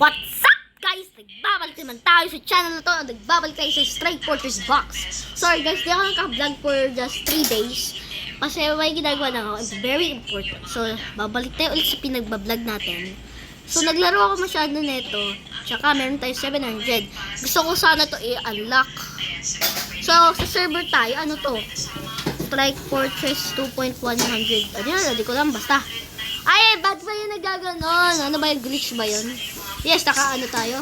What's up guys? Nagbabalik naman tayo sa channel na to. Nagbabalik tayo sa Strike Fortress Box. Sorry guys, di ako naka-vlog for just 3 days. Kasi may ginagawa na ako. It's very important. So, babalik tayo ulit sa pinagbablog natin. So, naglaro ako masyado nito. Tsaka meron tayo 700. Gusto ko sana to i-unlock. So, sa server tayo, ano to? Strike Fortress 2.100. Ano yun? Hindi ko lang, basta. Ay, ba't ba yun nagaganon? Ano ba yung glitch ba yun? Yes, naka-ano tayo.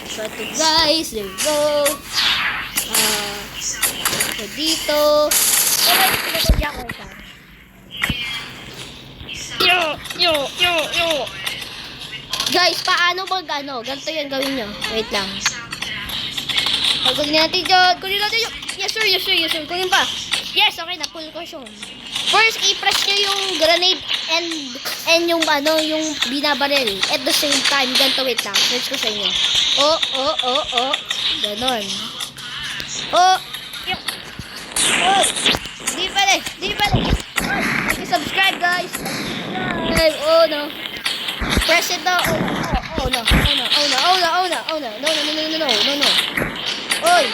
So, ito guys, there we go. So, dito. Alright, pinatagya ko ito. Yo. Guys, paano mag-ano? Ganito yan gawin nyo. Wait lang. Kunin natin dyan. Kunin natin yun. Yes sir. Kunin pa. Yes, okay na. Pull ko siya. First, i-press nyo yung grenade and yung ano, yung binabaril. At the same time, ganito, wait lang. Search ko sa inyo. Oh. Ganon. Oh. Di pala. Subscribe guys. Oh no. Press it down. Oh no. No. Oy.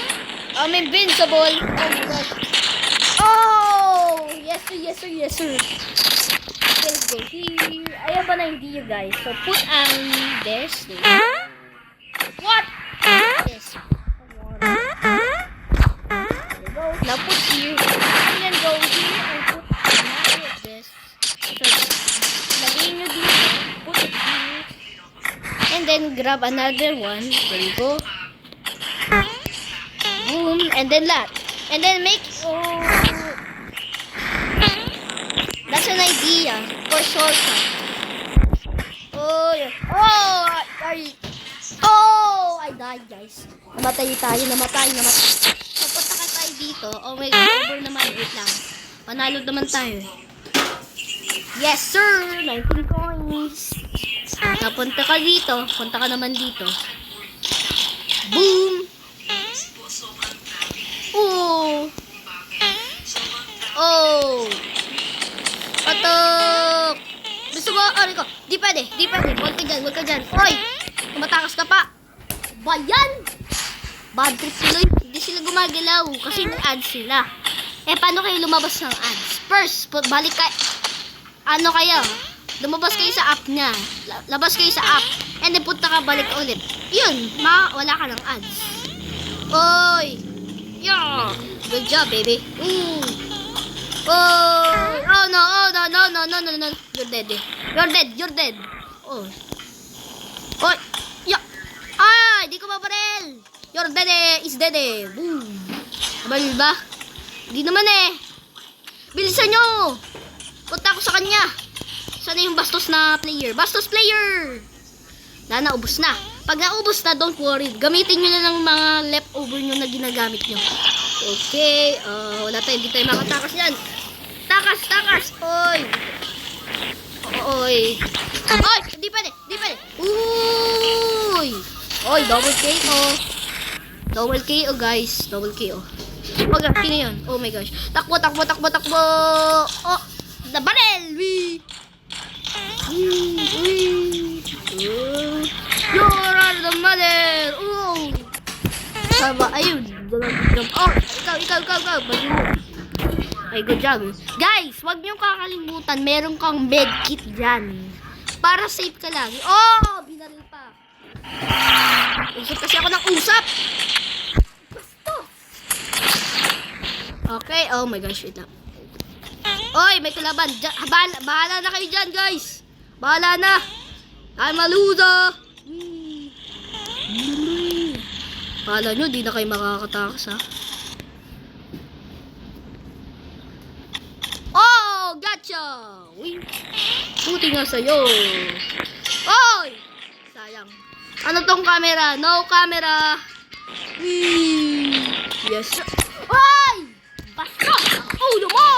I'm invincible. Oh my gosh. Oh! Yes sir. Let's go here. Ayan ba na hindi you guys? So, put this. What? Yes. Now, put here. And then go here and put this. So, lagay nyo dito. Put it here. And then, grab another one. There you go. Boom. And then, And then, make... That's an idea for shortcut. I died guys. Namatay. Napunta ka tayo dito. Oh my god, over naman. Wait lang. Panalo naman tayo. Yes sir! 19 coins. Napunta ka dito. Punta ka naman dito. Boom! Patok! Gusto mo, ko. Di pwede. Huwag ka dyan. Oy! Tumatakas ka pa. Bayan! Bad trip sila. Hindi sila gumagalaw kasi may ads sila. Paano kayo lumabas ng ads? First, balik kayo. Ano kayo? Lumabas kayo sa app niya. Labas kayo sa app. And then punta ka balik ulit. Yun, wala ka ng ads. Oy! Yeah! Good job, baby. Oh no. You're dead. Oh. Oy. Yeah. Ay, di ko mabaril. You're dead. Is dead. Boom. Nabaril ba? Di naman Bilisan nyo. Punta ako sa kanya. Sana yung bastos na player. Wala na, ubos na. Pag naubos na, don't worry. Gamitin nyo na ng mga leftover nyo na ginagamit nyo. Okay. Wala tayo. Hindi tayo makatakas yan. Takas. Oy. Di pwede. Oy, double KO guys. Double KO. Sino yun? Oh my gosh. Takbo. Oh, the barrel. You're the mother. Oh. Saba, ayun. Oh, ikaw. Bagi mo. Ay, good job. Guys, wag niyo kakalimutan, meron kang medkit dyan. Para safe ka lagi. Oh, binaril pa. Usap kasi ako ng usap. Okay, oh my gosh, wait lang. Oy, may kalaban. Bahala na kayo dyan, guys. Bahala na. I'm a loser. Bahala nyo, di na kayo makakatakas, ha. Gotcha! Puti nga sa'yo. Oy! Sayang. Ano tong camera? No camera. Yes. Oy! Basta! Ulo mo!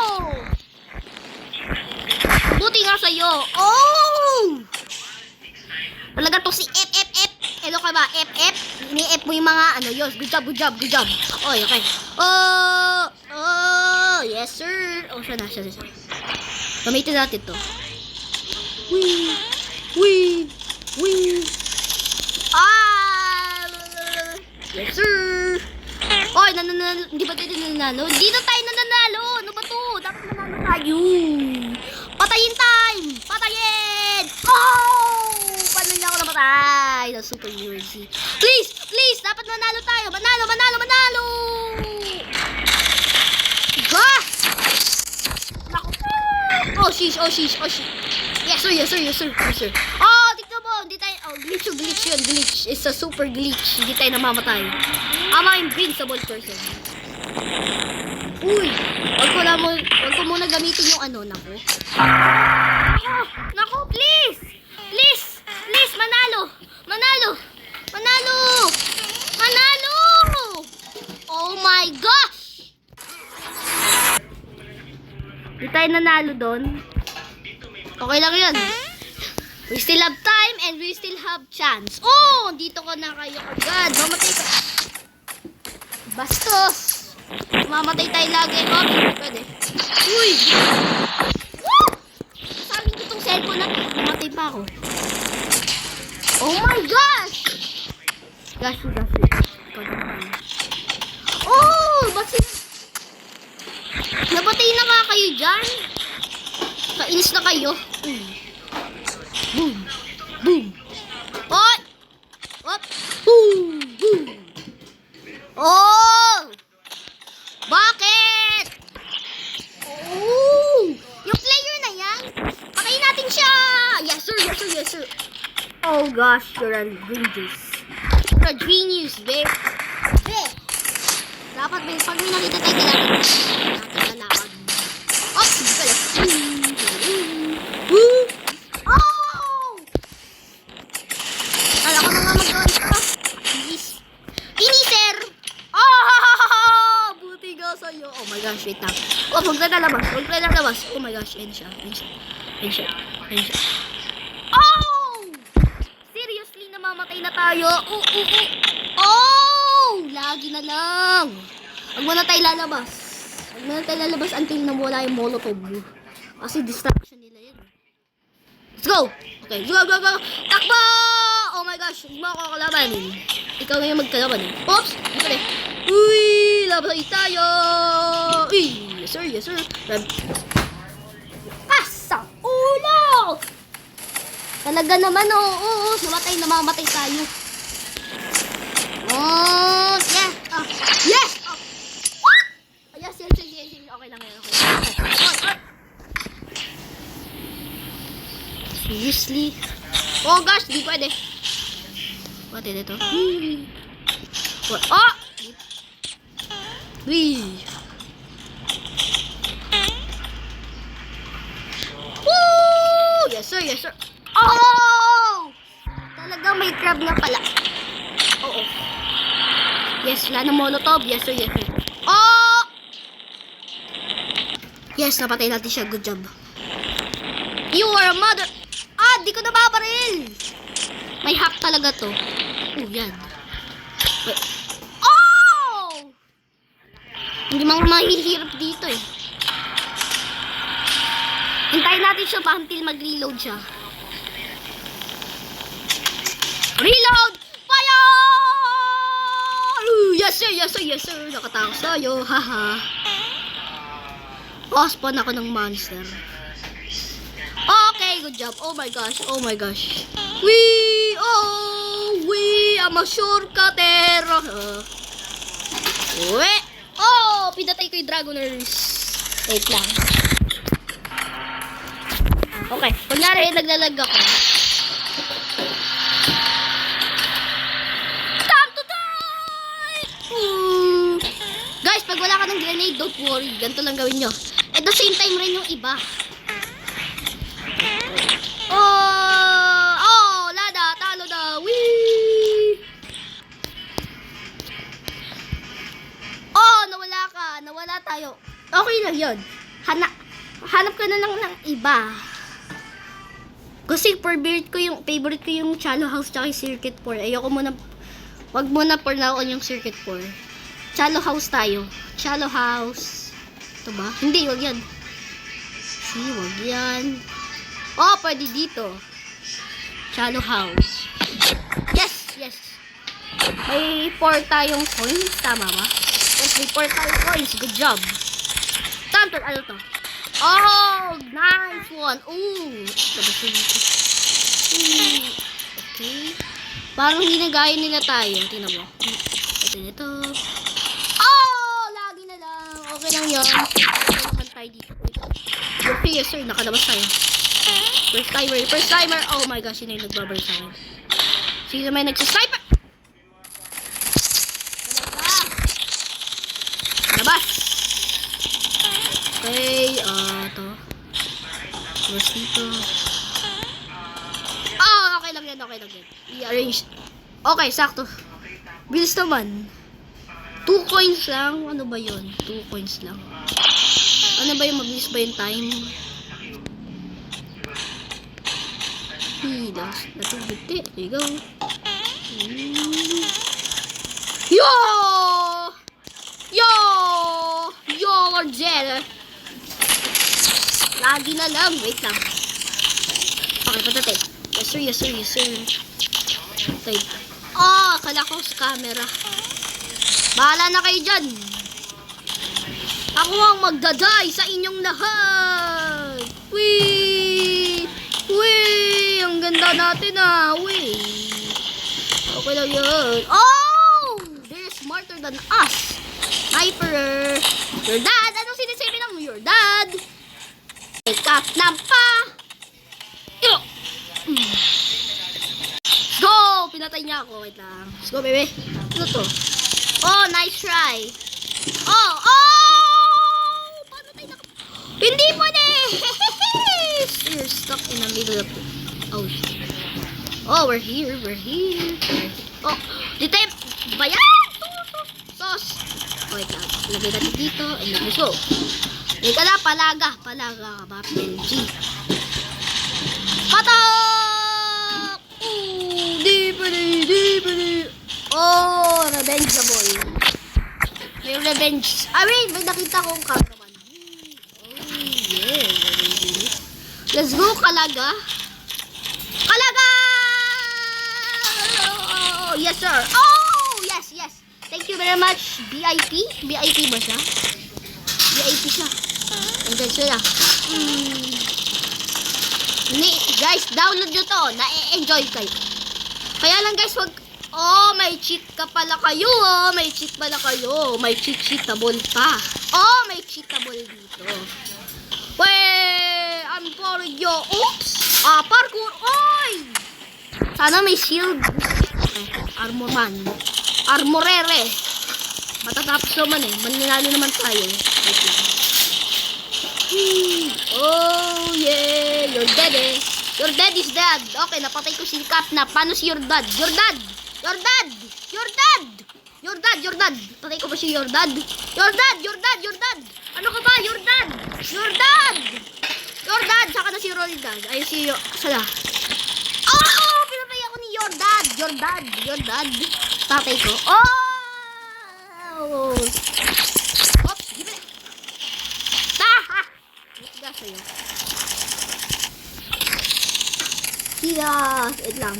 Puti nga sa'yo. Oh! Talaga to si F. Ano ka ba? F? Ini-F mo yung mga ano yun. Good job. Oy, okay. Yes sir. Oh, siya na. Gamitin natin to. Wee! nanalo. Dito tayo na nanalo. Ano ba to? Dapat nanalo tayo. Patayin time. Patayin. Oh! Paano niya ako namatay? Na super URC. Please, please. Dapat manalo tayo. Manalo, manalo, manalo. Gosh! Naku. Oh, sheesh, oh, sheesh, oh, sheesh. Yes, sir, yes, sir, yes, sir, yes, sir. Oh, tignan mo. Hindi tayo, oh, glitch yun, glitch yun, glitch. It's a super glitch. Hindi tayo namamatay. I'm an invincible person. Uy, wag ko muna gamitin yung ano, naku. Naku, please. Please, please, manalo. Manalo. Manalo. Manalo. Oh my gosh. Di tayo nanalo doon. Okay lang yun. We still have time and we still have chance. Oh, dito ko na kayo agad. Mamatay ka. Bastos. Mamatay tayo lagi. Oh, pwede. Uy. Woo! Sabi ko itong cellphone na. Mamatay pa ako. Oh my gosh. Gosh. Oh, bakit? Napatay na nga kayo dyan. Kainis na kayo. Boom. Boom. Oy! Op! Boom! Boom! Oh! Bakit? Oh! Yung player na yan, patayin natin siya! Yes sir, yes sir, yes sir. Oh gosh, you're a genius. You're a genius, babe. Babe! Dapat babe, pag may nakita tayo kailangan natin lalakad. Oh! Sige pala. Oh! Kala ko na nga mag-on pa. Inisir! Oh! Buti nga sa'yo. Oh my gosh, wait lang. Oh, huwag na lalabas. Huwag na lalabas. Oh my gosh, yan siya. Oh! Seriously, namamatay na tayo. Oh! Lagi na lang. Huwag mo na tayo lalabas. Huwag mo na tayo lalabas until nawala yung molotov. Kasi distraction nila yan. Let's go! Okay, go! Takbo! Oh my gosh, huwag mo ako kalabanin. Ikaw na yung magkalaban eh. Oops! Ito na eh. Uy! Labay tayo! Uy! Yes sir. Sa ulo! Talaga naman, oo. Namamatay tayo. Oh, yeah. Oh, yes! Oh. What? Oh, yes. Okay lang yan. Okay. Seriously? Oh gosh, di pwede. What is ito? What? Oh! Wee! Woo! Yes sir. Oh! Talagang may crab na pala. Oo. Yes, wala na molotov. Yes sir. Oh! Yes, napatay natin siya. Good job. You are a mother. Di ko nababaril. May hack talaga to. Yan. Wait. Oh! Hindi mga mahihirap dito eh. Hintayin natin siya pa until mag-reload siya. Reload! Fire! Yes sir. Nakatakas tayo. Haha. Spawn ako ng monster. Okay, good job. Oh my gosh. I'm a shortcutter. Pinatay ko yung Dragoners. Wait lang. Okay, kunyari naglalag ako. Time to die! Guys, pag wala ka ng grenade, don't worry. Ganito lang gawin nyo. At the same time rin yung iba. Lada, talo na. Wee! Nawala tayo. Okay lang yun. Hanap ka na lang ng iba. Kasi favorite ko yung Chalo House tsaka yung Circuit 4. Wag mo na for now on yung Circuit 4. Chalo House tayo. Chalo House. Ito ba? Hindi, wag yan. Wag yan. Pwede dito. Chalo House. Yes. May 4 tayong coins. Tama ba? 4 coins. Good job. Tanto, ano to? Oh, nice one. Ooh. Okay. Parang ginagaya nila tayo. Tingnan mo. Ito. Oh, lagi na lang. Okay lang yun. Nakakan tayo dito. Okay, yes sir. Nakalabas tayo. First timer. Oh my gosh, sino yung nagbabalik sa akin? Sino may nagsasniper? Labas! Okay, ito. Tapos dito. Okay lang yan. I-arrange. Okay, sakto. Bilis naman. 2 coins lang. Ano ba yun? 2 coins lang. Ano ba yung mabilis ba yung time? Hilas. Natubigti. There you go. Yo! Lord Jedi. Lagi na lang. Wait lang. Okay, patatay. Yes sir. Okay. Akala ko sa camera. Bahala na kayo dyan. Ako ang magdaday sa inyong lahat. Wee! Ang ganda natin Wee! Okay lang yun. Oh! They're smarter than us. Sniper. Your dad. Anong sinasabi ng your dad? Wake up na pa. Go! Pinatay niya ako. Wait lang. Let's go, baby. Ano to? Oh, nice try. Oh! Paano tayo Hindi mo na You're stuck in the middle of the... Oh, we're here. Oh, dito tayo. Bayan! Sos! Wait lang. Lagay natin dito. And let's go. Ika na, palaga ka ba? PNG. Patak! Di pwede. Oh, revengeable. May revenge. Wait, may nakita kong cameraman. Oh, yeah. Let's go, kalaga. Oh, yes, sir. Oh, yes. Thank you very much, BIP. BIP ba siya? VIP siya. Andyan siya. Guys, download nyo to. Na-enjoy kayo. Kaya lang guys, wag... Oh, may cheat ka pala kayo. May cheatable pa. Oh, may cheatable dito. Wait, I'm for you. Oops. Parkour. Oy! Sana may shield. Okay, Armorere. Matatapos naman Maninalo naman tayo. Oh, yeah. Your dad Your dad is dead. Okay, napatay ko si Cap na. Paano si your dad? Your dad! Patay ko ba si your dad? Your dad! Ano ka ba? Your dad! Saka na si Rolly dad. Ayun si... Sala. Oh! Pinatay ako ni your dad. Tatay ko. Oh! Oops! Give it! Matigas sa'yo. Yes! Wait lang.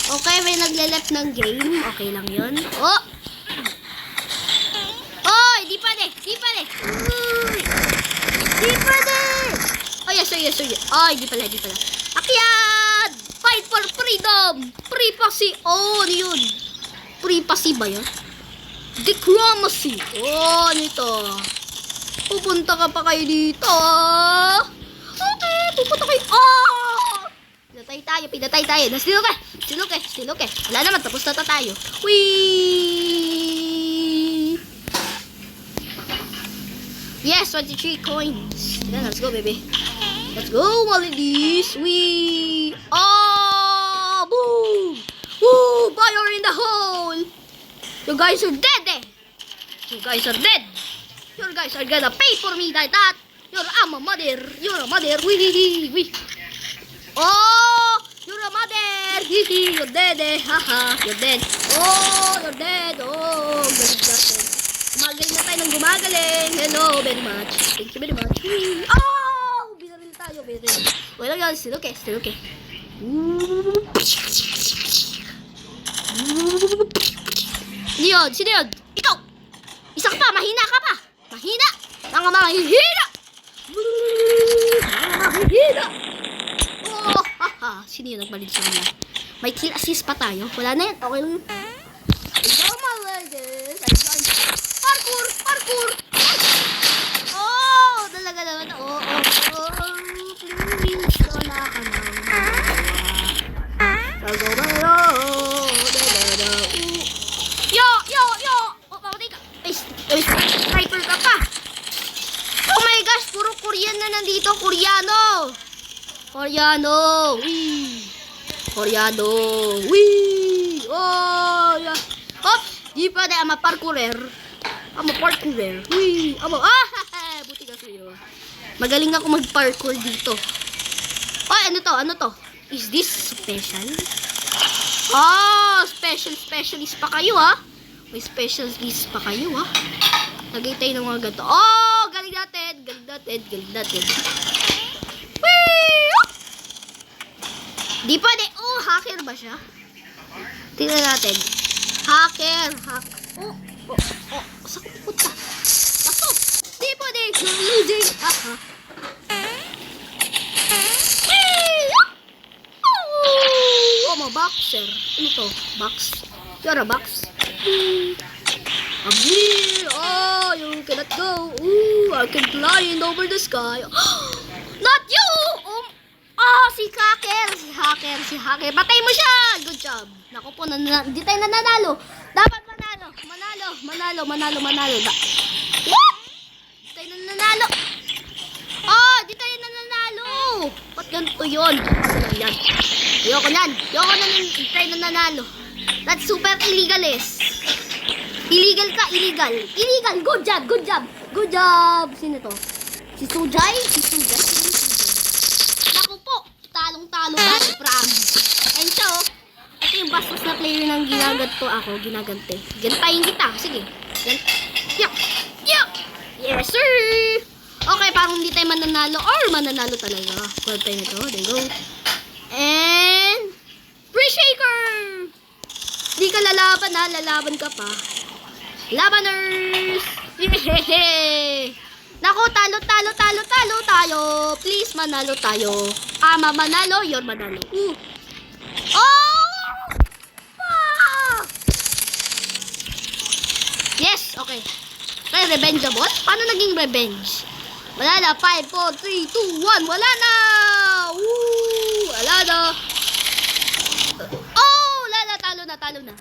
Okay, may nagle-left ng game. Okay lang yun. Oh! Oh! Di pa de! Oh, yes, sir. Oh, di pala. Akyat! Fight for freedom! Privacy! Oh, ano yun? Privacy ba yun? Diplomacy! Oh, ano ito? Pupunta ka pa kayo dito. Okay, pupunta kayo. Oh! Pinatay tayo. Still okay. Wala naman, tapos na tayo. Whee! Yes, 23 coins. Let's go, baby. Let's go, Maladies. Whee! Oh! Boom! Woo! Fire in the hole! You guys are dead, You guys are gonna pay for me like that. You're a mother. Wee! Oh! You're a mother. You're dead, Haha. You're dead. Oh! You're dead. Oh! Gumagaling na tayo ng gumagaling. Hello very much. Thank you very much. Wee! Oh! Binaril tayo. Well, yun. Still okay. Sino yun? Ikaw! Isa ka pa, mahina ka pa. Mahina. Mga mahihina. Mahihina. Oh, haha. Sino yun nagbalid sa kanya? May kill assist pa tayo. Wala na yan. Okay lang yun. Hello, my ladies. Parkour. Parkour. Oh, talaga naman. Oh. Please, wala ka na. Yo. Oh, pamatay ka. Sniper ka pa. Oh my gosh, puro Korean na nandito. Koreano. Wee. Oh, yeah. Hop. Di pa na ama parkourer. Wee. Buti ka sa'yo. Magaling ako mag-parkour dito. Oh, ano to? Is this special? Oh, specialist pa kayo, ha? May specialist pa kayo, ha? Lagay tayo ng mga ganito. Oh, galing natin. Wee! Di pa de. Oh, hacker ba siya? Tingnan natin. Hacker. Oh. Saan ko pupunta? Pasok. Di pa de. Losing. Oh, boxer. Ano to? Box. You're a box. Oh, you cannot go. Ooh, I can fly over the sky. Not you! Si hacker. Patay mo siya! Good job. Naku po, hindi tayo nananalo. Dapat manalo. What? Hindi tayo nananalo. Oh, hindi tayo nananalo. Ba't ganito yun? Ayoko na hindi tayo nananalo. That's super illegalist. Illegal ka, illegal. Good job. Sino to? Si Sujay. Naku po, talong-talo tayo, promise. And so, ito yung bastos na player ng ginaganti. Gantayin kita, sige. Yup. Yes, sir. Okay, parang hindi tayo mananalo or mananalo talaga. Kuha tayo nito, there you go. And, free shaker. Di ka lalaban ha, lalaban ka pa. Labaners! Yehey! Naku, talo tayo. Please, manalo tayo. Ama manalo, you're manalo. Oh! Yes, okay. Okay, revengeable? Paano naging revenge? Wala na, 5, 4, 3, 2, 1. Wala na! Wala na. Oh! Wala na, talo na.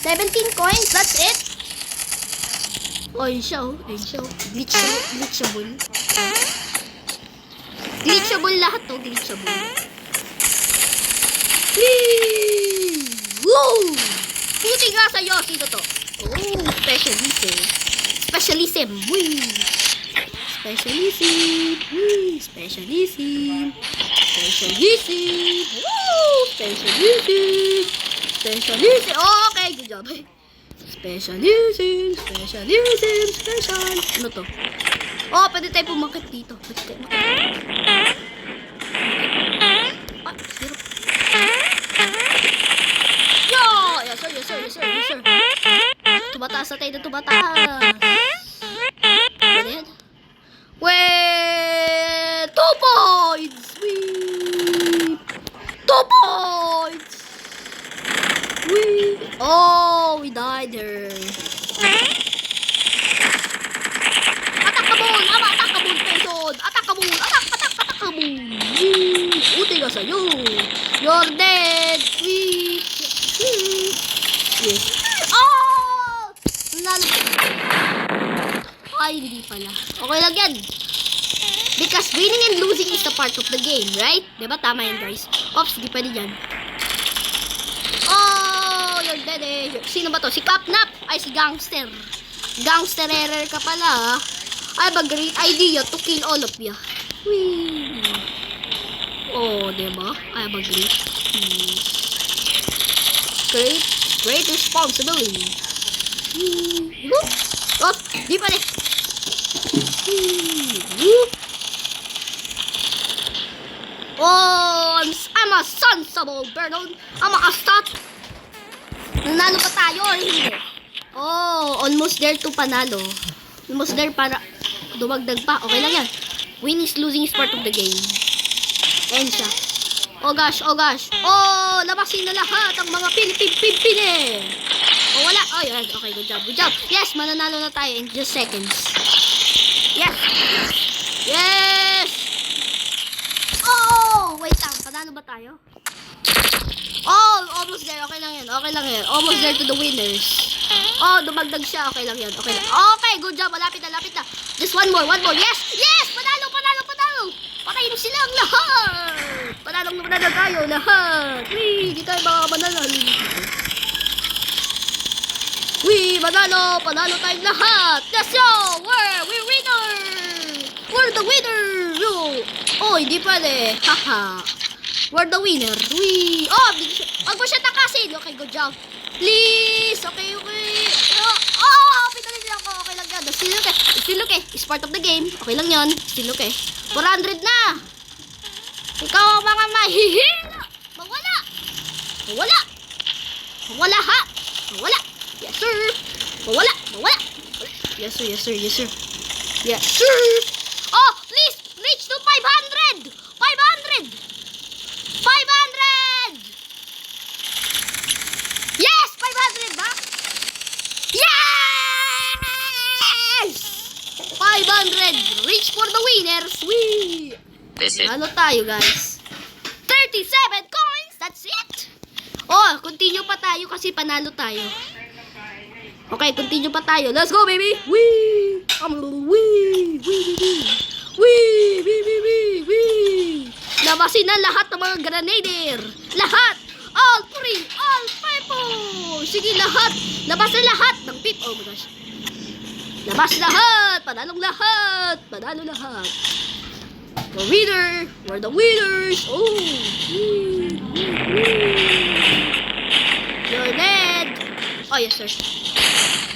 17 coins, that's it. Oh, yun siya. Glitchable. Glitchable lahat to, Woo! Puti nga sa'yo, sino to? Oh, specialism. Woo! Specialism. Oh, okay, good job. Specialism. Ano to? Oh, pwede tayo pumakit dito. Hirap. Yes, sir. Tumataas na tayo na tumataas. Ganyan. Wait! 2 points! Sweep! 2 points! Oh, we died there. Attack kabul, Peson! Attack kabul! Uti ka sa'yo! You're dead! Yes. Oh! Nalo. Ay, hindi pala. Okay lang yan. Because winning and losing is the part of the game, right? Diba? Tama yan, guys. Ops, di pwede yan. Oh, you're dead eh. Sino ba to? Si Kapnap? Ay, si Gangster. Gangster error ka pala. I have a great idea to kill all of you. Whee! Oh, diba? I have a great responsibility. Oh, di pa rin. Oh, I'm a sensible Bernon. I'm a stat. Nanalo pa tayo or hindi? Oh, almost there to panalo. Almost there para dumagdag pa. Okay lang yan. Winning is losing is part of the game. Ayan siya. Oh gosh, oh gosh. Oh, labasin na lahat ang mga Pilipine. Oh, wala. Oh, yan. Okay, good job, good job. Yes, mananalo na tayo in just seconds. Yes. Yes. Oh, wait lang. Panalo ba tayo? Oh, almost there. Okay lang yan. Okay lang yan. Almost there to the winners. Oh, dumagdag siya. Okay lang yan. Okay lang. Okay, good job. Malapit na, lapit na. Just one more, one more. Yes! Yes! Panalo, panalo, panalo! Patayin silang lahat! Panalong panalo tayo, lahat! Wee! Di tayo mga manalan. Wee! Panalo! Panalo tayong lahat! Let's go! We're winner! We're the winner! Yo! Oh, hindi pwede. Haha. We're the winner. Wee! Oh! Wag mo siya takasin. Okay, good job. Please! Okay, okay. Oh! Pinalin niya ako. Okay lang yan. Still okay. Still okay. It's part of the game. Okay lang yan. Still okay. 400 na! Ikaw ang mga mahihina! Mawala! Mawala! Mawala ha! Mawala! Yes, sir! Mawala! Mawala! Yes, sir. Yes, sir. Yes, sir. Yes, sir! Oh! Please! Reach to 500! 500! 500! Yes! 500 ba? Yes! 500! Reach for the winners! Wee! Ano tayo, guys? 37 coins! That's it! Oh, continue pa tayo kasi panalo tayo. Okay, continue pa tayo. Let's go, baby! Wee! Wee! Wee! Wee! Wee! Wee! Wee! Wee! Labasin na lahat ng mga grenadier! Lahat! All three! All people! Sige, lahat! Labas na lahat ng pip! Oh my gosh! Labas lahat! Panalong lahat! Panalo lahat! The winner! We're the winners! Oh! You're dead! Oh, yes, sir.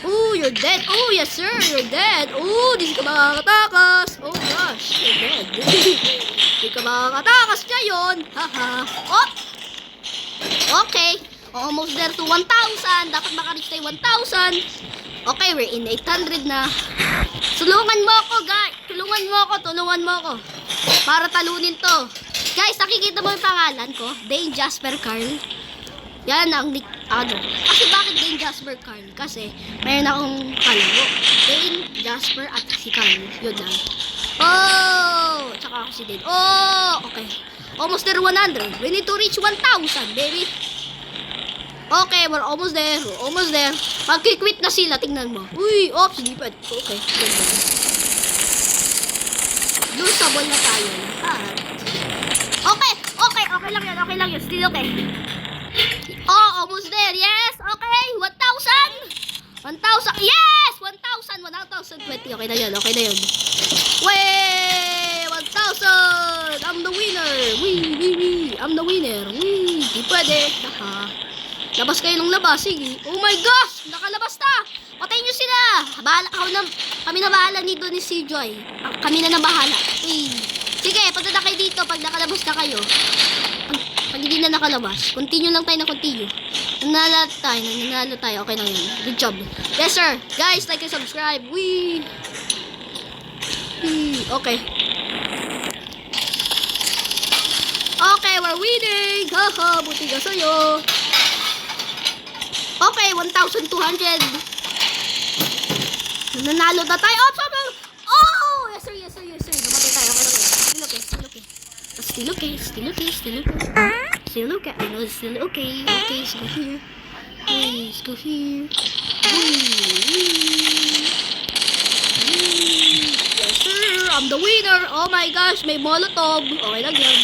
Oh, you're dead! Oh, yes, sir! You're dead! Oh, di ka makakatakas! Oh, gosh! You're dead! Di ka makakatakas ngayon! Haha! Oh! Okay! Almost there to 1,000! Dapat makareach tayo 1,000! Okay, we're in 800 na. Tulungan mo ako, guys. Tulungan mo ako. Para talunin to. Guys, nakikita mo yung pangalan ko? Dane Jasper Carl. Yan ang nick, ano. Kasi bakit Dane Jasper Carl? Kasi mayroon akong kalaro. Dane Jasper at si Carl. Yun lang. Oh! Tsaka ako si Dane. Oh! Okay. Almost there 100. We need to reach 1,000, baby. Okay, we're almost there. We're almost there. Magkikwit na sila. Tingnan mo. Uy, oops, hindi pa. Okay. Doon sa ball na tayo. Okay. Okay lang yan. Okay lang yun. Still okay. Oh, almost there. Yes. Okay. 1,000. 1,000. Yes! 1,000. 1,020. Okay na yun. Okay na yun. Way! 1,000. I'm the winner. Wee. I'm the winner. Wee. Di pwede. Haha. Labas kayo ng labas, sige. Oh my gosh! Nakalabas na! Patayin nyo sila! Kami na bahala nito ni si Joy. Kami na bahala. Sige, punta na kayo dito pag nakalabas na kayo. Pag hindi na nakalabas, continue lang tayo na continue. Nanalo tayo. Okay lang yun. Good job. Yes, sir. Guys, like and subscribe. Wee! Okay. Okay, we're winning! Haha, buti ka sa'yo. Okay, 1,200. Nanalo na tayo. Oh! Yes, sir. Namatay tayo. Still okay. Still okay. I know it's still okay. Okay, let's go here. Please, go here. Yes, sir. I'm the winner. Oh my gosh, may molotov. Okay lang yan.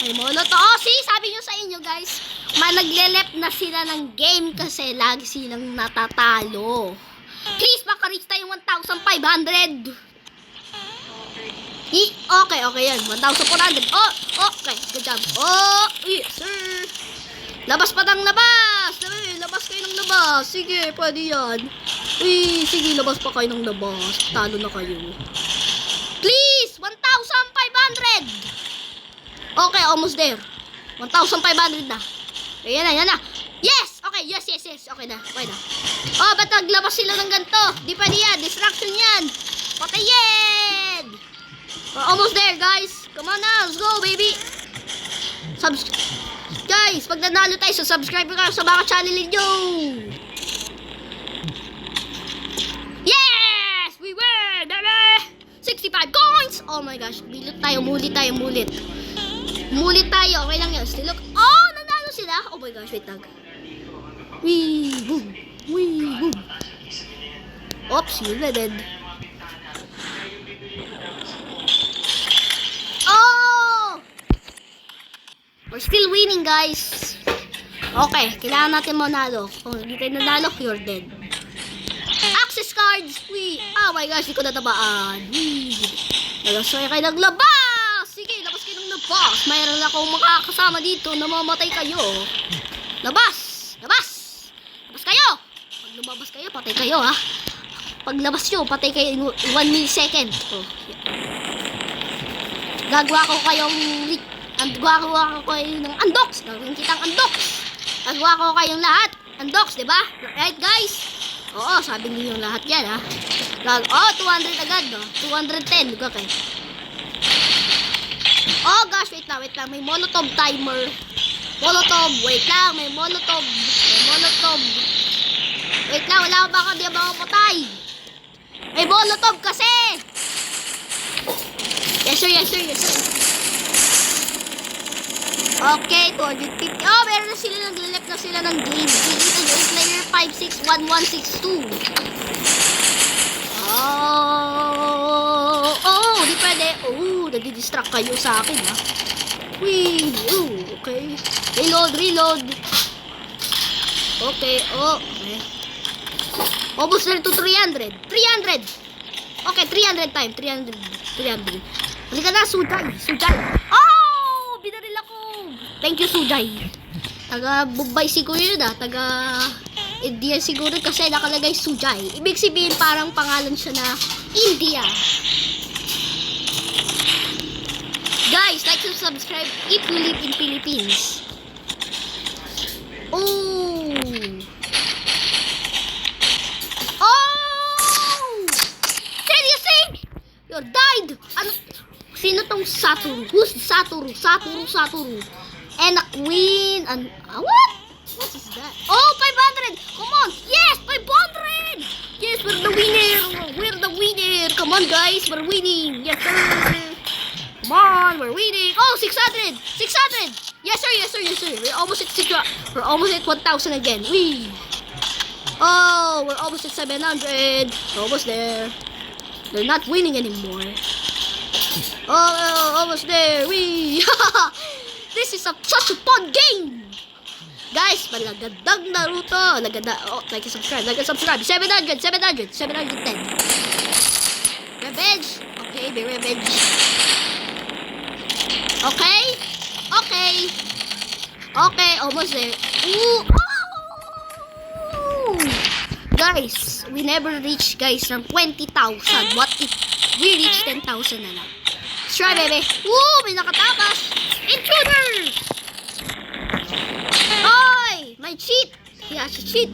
May molotov. Oh, see? Sabi nyo sa inyo, guys. Naglelep na sila ng game kasi lagi silang natatalo. Please, makareach tayo 1,500. Okay yan. 1,400. Oh, okay. Good job. Oh, yes, sir. Labas pa ng labas. Labas kayo ng labas. Sige, pwede yan. Sige, labas pa kayo ng labas. Talo na kayo. Please, 1,500. Okay, almost there. 1,500 na. Ayan na. Yes! Okay, Okay, yes. Okay na. Oh, ba't naglabas sila ng ganito? Di pa yan. Distraction yan. Patayin! We're almost there, guys. Come on now. Let's go, baby. Guys, pag nanalo tayo, subscribe kayo sa mga channel ninyo. Yes! We win, baby! 65 coins! Oh my gosh. Mulit tayo. Mulit tayo. Okay lang yan. Still look. Oh, nanalo sila. Oh my gosh, wait lang. Wee, boom. Oops, you're dead. Oh! We're still winning, guys. Okay, kailangan natin manalo. Kung hindi tayo nanalo, you're dead. Access cards! Wee! Oh my gosh, di ko natabaan. Wee! Nagasaya kayo naglabas! Sige, labas kayo ng labas. Mayroon akong makakasama dito na mamatay kayo. Labas kayo! Pag lumabas kayo, patay kayo, ha? Paglabas nyo, patay kayo in 1 millisecond. Oh, gagawa ko kayo ng unbox. Gagawin kitang unbox. Gagawa ko kayong lahat. Unbox, diba? Right, guys? Oo, sabi niyo yung lahat yan, ha? 200 agad, no? 210, okay. Oh, gosh, wait lang. May molotov timer. Wait lang, may molotov. Wait lang, wala ko baka di ba patay. May molotov kasi. Yes, sir. Okay, 250. Oh, meron na sila, nag-left na sila ng game. Dito yung player 561162. Oh, di pwede. Oh, nadidistract kayo sa akin, ha? Wee, okay. Reload. Okay, okay. Almost there to 300. Okay, 300 time. 300. Halika na, Sujay. Oh! Binaril ako. Thank you, Sujay. Taga-Bombay siguro yun, ha? Taga-India siguro kasi nakalagay Sujay. Ibig sabihin parang pangalan siya na India. Guys, like and subscribe if you live in Philippines. Oh! Seriously? You died! Ano? Sino tong Satoru? Who's Satoru? And a queen. What? What is that? Oh, 500! Come on! Yes! 500! Yes, we're the winner! Come on, guys! We're winning! Yes, sir! Come on! We're winning! Oh, 600! Yes, sir! We're almost at 1,000 again. Wee! Oh, we're almost at 700. We're almost there. They're not winning anymore. Oh, almost there. Wee! This is such a fun game! Guys, malagandang Naruto. Oh, like and subscribe. 710. Revenge. Okay, be revenge. Okay, almost there. Ooh. Oh! Guys, we never reach, guys, ng 20,000. What if we reach 10,000 na lang? Let's try, baby. Ooh, may nakatakas. Intruder! Oy! May cheat! Yeah, cheat!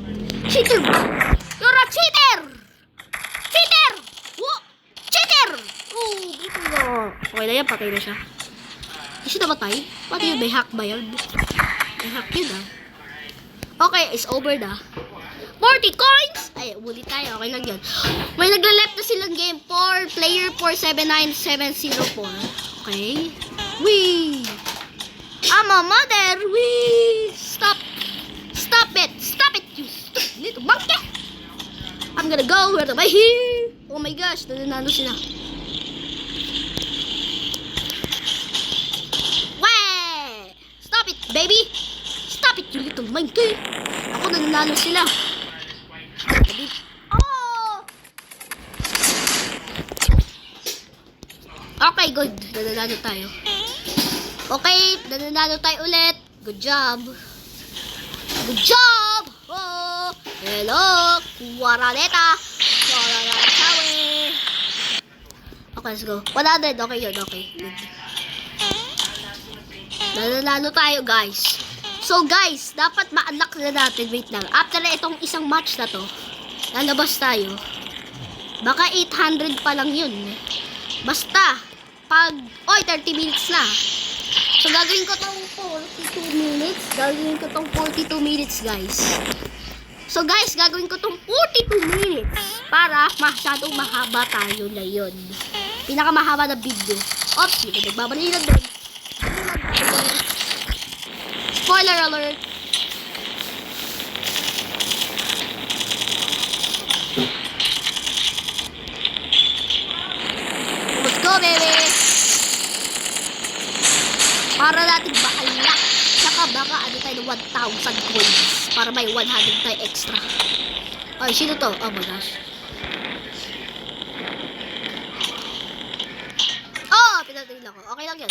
Cheater! You're a cheater! Cheater! Whoa! Cheater! Oh, buto na. Okay na yan, patay na siya. Kasi namatay? Pati yun, may hack ba yun? May hack yun, ah. Okay, it's over na. 40 coins! Ay, ulit tayo. Okay lang yun. May nagle-left na silang game for player 479704. Okay. Wee! I'm a mother! Wee! Stop it, you stupid little monkey! I'm gonna go where my here! Oh my gosh, nanalo sila. Weh! Stop it, baby! Stop it, you little monkey! Ako nanalo sila. Oh! Okay, good. Nanalo tayo. Okay, nanalo tayo ulit. Good job. Oh! Hello! Waraneta! Okay, let's go. 100. Okay yun. Okay. Good. Nanalo tayo, guys. So guys, dapat ma-unlock na natin. Wait lang. After na itong isang match na to, lalabas tayo. Baka 800 pa lang yun. Basta, pag, 30 minutes na. So gagawin ko tong 42 minutes. Gagawin ko tong 42 minutes, guys. So guys, gagawin ko tong 42 minutes para masyadong mahaba tayo ngayon. Pinakamahaba na video. Oops, hindi ko nagbabalilan doon. Spoiler alert! Let's go, baby! Para natin baalak. Saka baka ano tayo ng 1,000 coins. Para may 100 tayo extra. Ay, sino to? Oh my gosh. Oh, pinatay ako. Okay lang yan.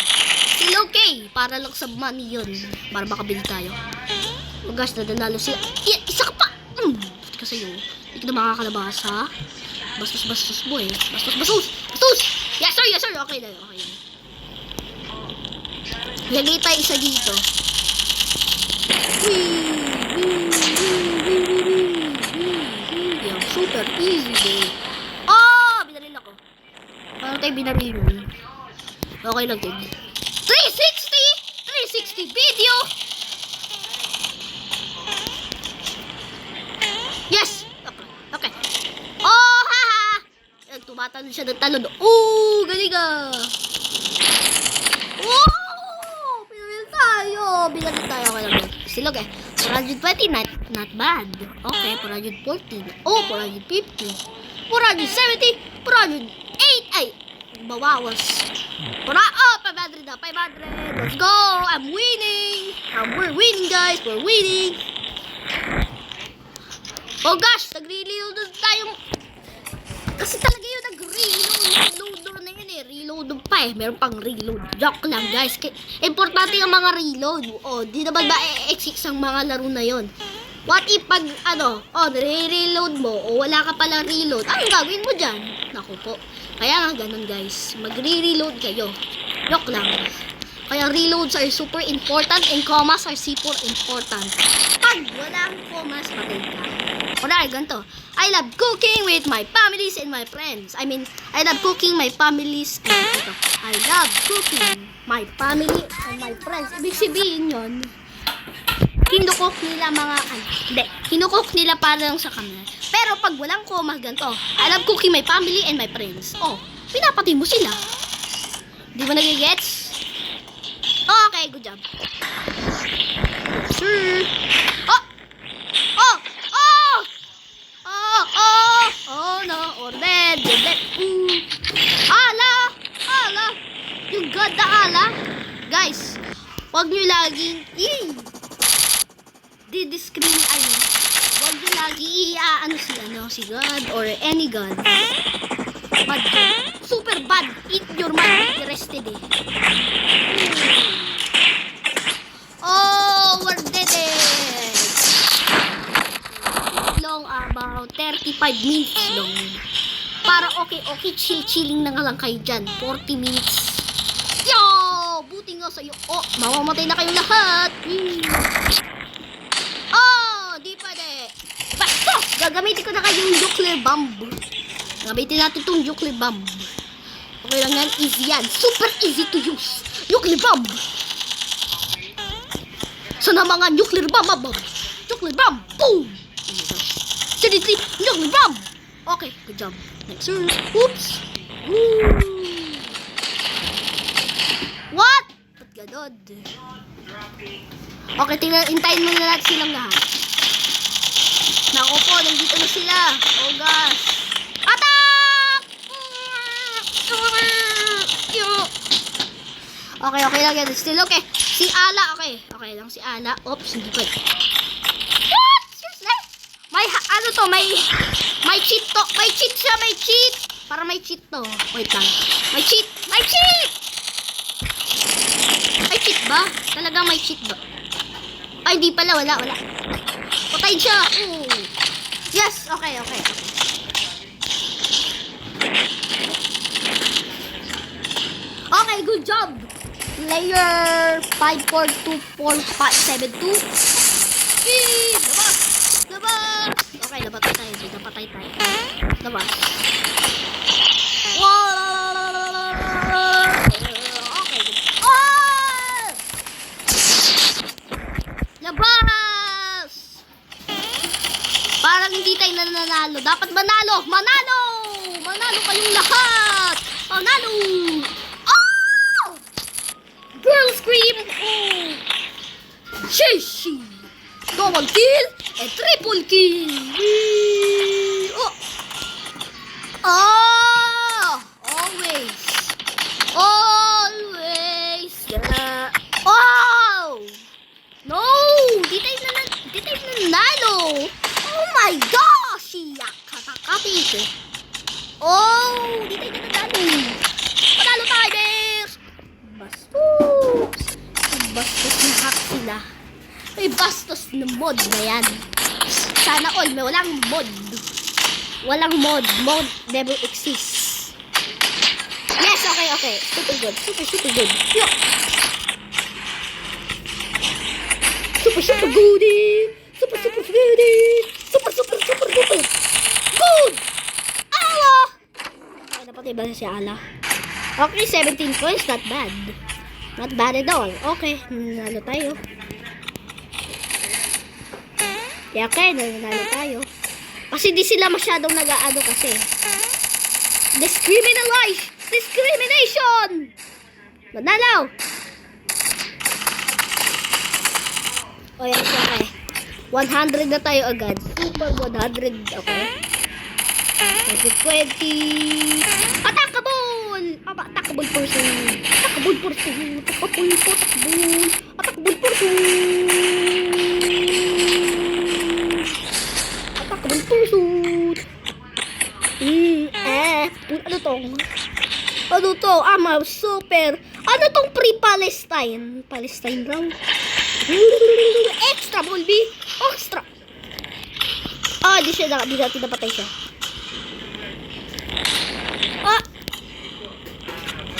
Still okay. Para lang sa money yun. Para makabili tayo. Oh gosh, nadanalo siya. Isa ka pa! Buti ka sa'yo. Hindi ka na makakalabasa. Bastos mo eh. Bastos! Yes sir! Okay na. Lagay tayo isa dito. Yan, super easy. Oh! Binaril ako. Paano tayo binaril mo? Okay lang din. 360 video! Yes! Okay. Oh, haha! Tumatalon siya ng talon. Oh, galing ka! Oh! Binaril tayo. Okay lang. Silog eh. 420, not bad. Okay, 414. Oh, 450. 470. 408. Ay! Bawawas. 500 na. 500. Let's go! I'm winning! We're winning, guys. We're winning. Oh gosh, nag-reload na tayong... Kasi talaga yun, nag-reload na yun eh. Reload pa eh. Meron pang reload. Joke lang, guys. Importante yung mga reload. Oh, di naman ba exit ang mga laro na yun? What if pag, nire-reload mo, o wala ka palang reload, anong gagawin mo dyan? Naku po. Kaya nga ganun, guys. Magre-reload kayo. Joke lang. Kaya reloads are super important and commas are super important. Pag walang commas, patay ka. Alright, ganito. I love cooking with my families and my friends. I love cooking my families. I love cooking my family and my friends. Ibig sabihin yun, kinukok nila kinukok nila para lang sa kanila. Pero pag walang commas, ganito. I love cooking my family and my friends. Oh, pinapatay mo sila. Di ba nagigets? Okay, good job. Sure. Oh no, dead. Ala. You got the ala. Guys, wag nyo laging di-discream wag nyo lagi si God or any God. Bad God. Super bad. Eat your mind. Arrested eh. Oh, we're dead eh. Long about 35 minutes long. Para okay, chilling na nga lang kayo dyan. 40 minutes. Yo! Buti nga sa'yo. Oh, mamamatay na kayong lahat. Oh, di pwede. Basta, gagamitin ko na kayong nuclear bomb. Gagamitin natin itong nuclear bomb. Okay lang yan, easy yan. Super easy to use. Nuclear bomb. Sana mga nuclear bomb. Nuclear bomb. Boom! Seriously, nuclear bomb. Okay, good job. Next turn. Oops. What? Ba't ganun? Okay, hintayin mo na natin silang lahat. Naku po, nandito na sila. Oh gosh. Attack! Okay lang yan. Still okay. Si Ala, okay. Okay lang si Ala. Oops, hindi pa. What? Seriously? May cheat to. May cheat siya, may cheat. Para may cheat to. Wait lang. May cheat. May cheat ba? Talaga may cheat ba? Ay, di pala. Wala. Patay siya. Ooh. Yes, okay. Okay, good job. Player 542472. Speed! Labas! Labas! Okay, napatay tayo. Napatay tayo. Labas. Okay. Oh! Labas! Parang hindi tayo nananalo. Dapat manalo! Manalo! Manalo kayong lahat! Manalo! Oh! Girl scream! Oh! Shishi! Double kill! And triple kill! Whee! Oh! Oh! Always! Always! Yeah. Oh! No! Di tayo nanalo! Oh my gosh! Katakapit! Oh! Di tayo nanalo! Panalo tayo, guys! Bastos! Bastos na hack sila. May bastos na mod na yan. Sana all, may walang mod. Walang mod. Mod never exists. Yes, okay. Super good. Super good. Yeah. Super goody. Super goody. Super good. Ala! Ay, napatay ba si Ala? Okay, 17 points. Not bad. Not bad at all. Okay, nanalo tayo. Okay, nanalo tayo. Kasi di sila masyadong nag-aano kasi. Discrimination! Nanalo! O yan, okay. 100 na tayo agad. Super 100, okay. 20. Attackable! Attackable person. Attackable person. Attackable person. Pursuit. Ano to? Super. Ano tong pre-Palestine? Palestine round. Extra, Bulby. Extra. Di natin napatay siya.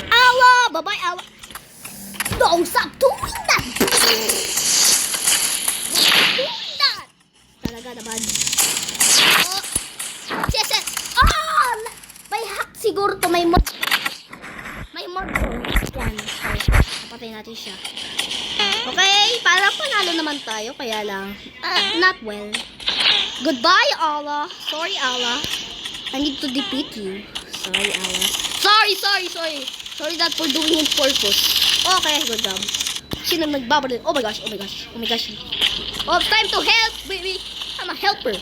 Awa! Bye-bye, awa. Don't stop doing that! Talaga naman. Yes! May hack siguro to. May mod. Yan. Napatay natin siya. Okay, parang panalo naman tayo. Kaya lang, not well. Goodbye, Allah. Sorry, Allah. I need to defeat you. Sorry, Allah. Sorry. Sorry that for doing it purpose. Okay, good job. Sino nagbabalin? Oh my gosh. Oh, it's time to help, baby. I'm a helper.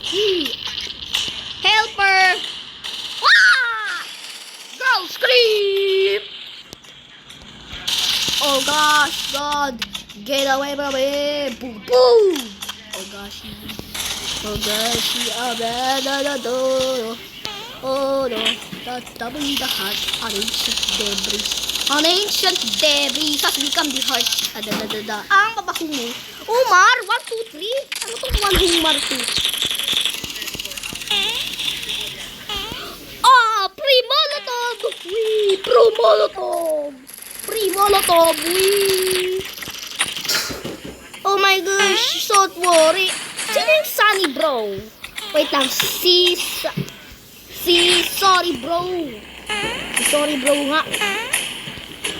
Helper! Girl scream! Oh gosh, God. Get away from me. Boom, boom. Oh gosh. Oh no. Double the heart. An ancient debris has become the heart. Ang babaho mo. Umar, 1, 2, 3. Ano tong 1 Umar 2? Pre-molotov. Oh my gosh, don't worry. Sino yung Sunny bro? Wait lang, sorry bro. Sorry bro nga.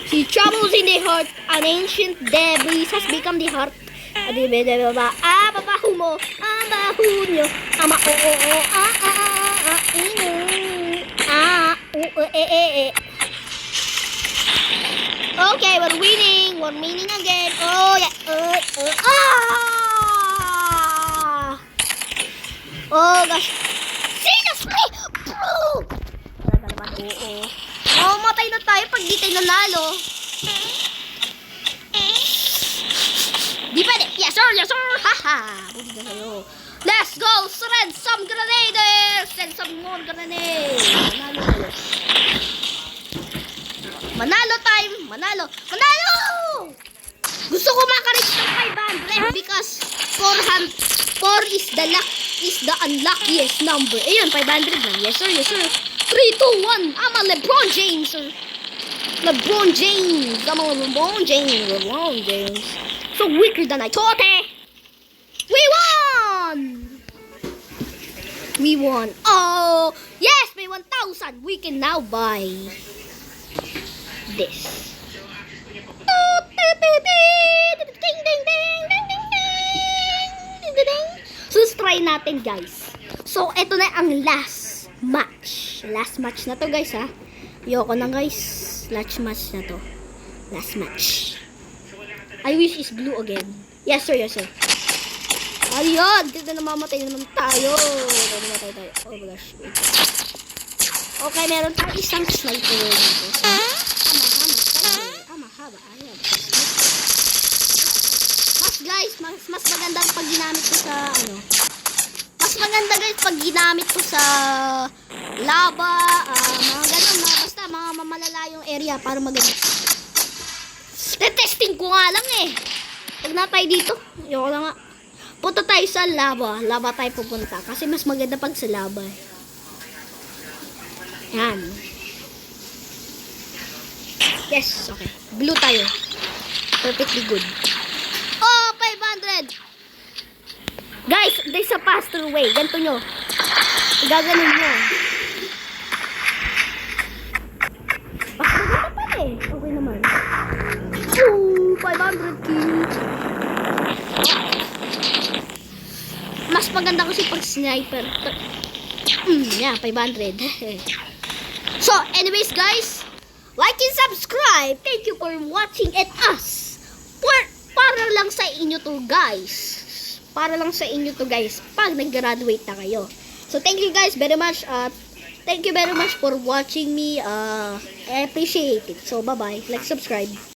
Si troubles in the heart, an ancient debris has become the heart. Babaho mo, baho nyo, Okay, we're winning. We're winning again. Oh, yeah. Oh, gosh. Seriously? Bro! Oh, matay na tayo pag di tayo nanalo. Di pwede. Yes, sir. Haha. Buti na kayo. Let's go. Send some grenades. Send some more grenades. Manalo time! Manalo! Gusto ko makareach ng 500 because 4 is the unluckiest number. Ayun, 500 lang. Yes sir. 3, 2, 1. I'm a LeBron James, sir. LeBron James. Come on, LeBron James. LeBron James. So weaker than I thought, eh? We won! We won. Oh, yes, may 1,000. We can now buy this. So, let's try natin, guys. So, ito na ang last match. Last match na to, guys, ha? Yoko na, guys. Last match na to. Last match. I wish is blue again. Yes, sir, yes, sir. Ayun, dito namamatay naman tayo. Namamatay tayo. Oh my gosh. Wait. Okay, meron tayong isang sniper dito. Mahaba. Ayan. Mas maganda pag ginamit ko sa ano. Mas maganda guys pag ginamit ko sa lava, mga ganun, basta mga mamalalayong area para maganda. Testing ko nga lang eh. Pag na tayo dito, yoko lang nga. Punta tayo sa lava. Lava tayo pupunta. Kasi mas maganda pag sa lava. Yan. Yes, okay. Blue tayo. Perfectly good. Oh, 500! Guys, there's a faster way. Ganito nyo. Gaganin nyo. Mas maganda pa eh. Okay naman. Ooh, 500 kills. Mas maganda kasi pag sniper. Yeah, 500. So, anyways guys, like and subscribe. Thank you for watching at us. Para lang sa inyo to guys. Para lang sa inyo to guys. Pag nag-graduate na kayo. So, thank you guys very much. Thank you very much for watching me. I appreciate it. So, bye-bye. Like, subscribe.